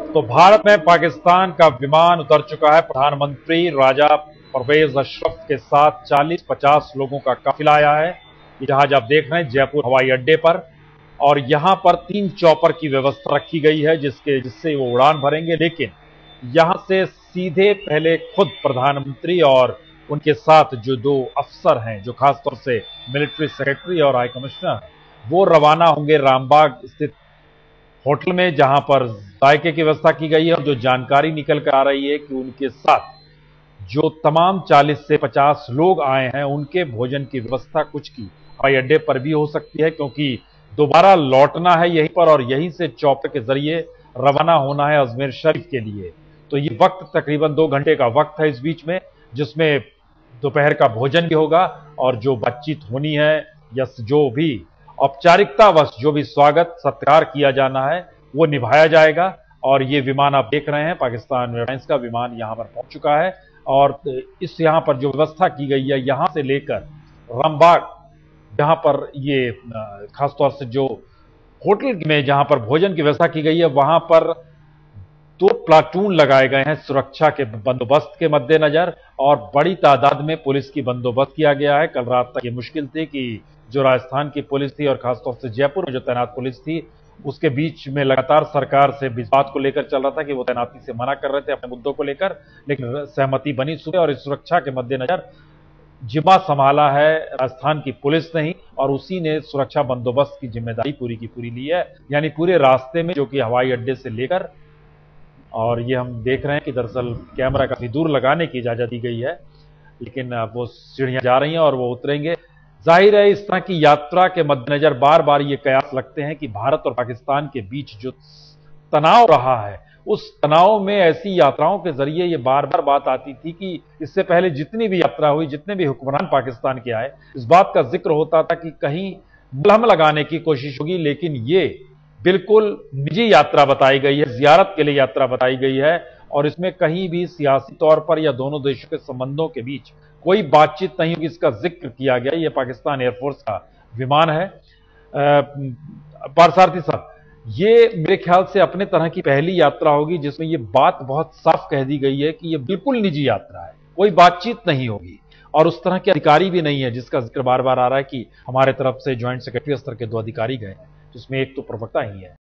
तो भारत में पाकिस्तान का विमान उतर चुका है। प्रधानमंत्री राजा परवेज अशरफ के साथ 40-50 लोगों का काफिला आया है। ये जहाज आप देख रहे हैं जयपुर हवाई अड्डे पर, और यहां पर 3 चॉपर की व्यवस्था रखी गई है जिससे वो उड़ान भरेंगे। लेकिन यहां से सीधे पहले खुद प्रधानमंत्री और उनके साथ जो 2 अफसर हैं, जो खासतौर से मिलिट्री सेक्रेटरी और हाई कमिश्नर, वो रवाना होंगे रामबाग स्थित होटल में, जहां पर जायके की व्यवस्था की गई है। और जो जानकारी निकल कर आ रही है कि उनके साथ जो तमाम 40 से 50 लोग आए हैं, उनके भोजन की व्यवस्था कुछ की हवाई अड्डे पर भी हो सकती है, क्योंकि दोबारा लौटना है यहीं पर और यहीं से चॉपर के जरिए रवाना होना है अजमेर शरीफ के लिए। तो ये वक्त तकरीबन 2 घंटे का वक्त है इस बीच में, जिसमें दोपहर का भोजन भी होगा और जो बातचीत होनी है या जो भी औपचारिकतावश जो भी स्वागत सत्कार किया जाना है वो निभाया जाएगा। और ये विमान आप देख रहे हैं, पाकिस्तान एयरलाइंस का विमान यहां पर पहुंच चुका है। और इस यहां पर जो व्यवस्था की गई है, यहां से लेकर रामबाग, जहां पर ये खासतौर से जो होटल में जहां पर भोजन की व्यवस्था की गई है, वहां पर 2 प्लाटून लगाए गए हैं सुरक्षा के बंदोबस्त के मद्देनजर, और बड़ी तादाद में पुलिस की बंदोबस्त किया गया है। कल रात तक ये मुश्किल थी कि जो राजस्थान की पुलिस थी और खासतौर से जयपुर में जो तैनात पुलिस थी, उसके बीच में लगातार सरकार से इस बात को लेकर चल रहा था कि वो तैनाती से मना कर रहे थे अपने मुद्दों को लेकर, लेकिन सहमति बनी सुबह। और इस सुरक्षा के मद्देनजर जिम्मा संभाला है राजस्थान की पुलिस ने ही, और उसी ने सुरक्षा बंदोबस्त की जिम्मेदारी पूरी की पूरी ली है। यानी पूरे रास्ते में, जो कि हवाई अड्डे से लेकर, और ये हम देख रहे हैं कि दरअसल कैमरा काफी दूर लगाने की इजाजत दी गई है, लेकिन वो सीढ़ियां जा रही हैं और वो उतरेंगे। जाहिर है इस तरह की यात्रा के मद्देनजर बार बार ये कयास लगते हैं कि भारत और पाकिस्तान के बीच जो तनाव रहा है, उस तनाव में ऐसी यात्राओं के जरिए ये बार बार बात आती थी कि इससे पहले जितनी भी यात्रा हुई, जितने भी हुक्मरान पाकिस्तान के आए, इस बात का जिक्र होता था कि कहीं मलहम लगाने की कोशिश होगी। लेकिन ये बिल्कुल निजी यात्रा बताई गई है, जियारत के लिए यात्रा बताई गई है, और इसमें कहीं भी सियासी तौर पर या दोनों देशों के संबंधों के बीच कोई बातचीत नहीं होगी, इसका जिक्र किया गया। यह पाकिस्तान एयरफोर्स का विमान है। पारसारथी साहब, ये मेरे ख्याल से अपने तरह की पहली यात्रा होगी जिसमें ये बात बहुत साफ कह दी गई है कि ये बिल्कुल निजी यात्रा है, कोई बातचीत नहीं होगी, और उस तरह के अधिकारी भी नहीं है जिसका जिक्र बार बार आ रहा है कि हमारे तरफ से ज्वाइंट सेक्रेटरी स्तर के 2 अधिकारी गए हैं, जिसमें एक तो प्रवक्ता ही है।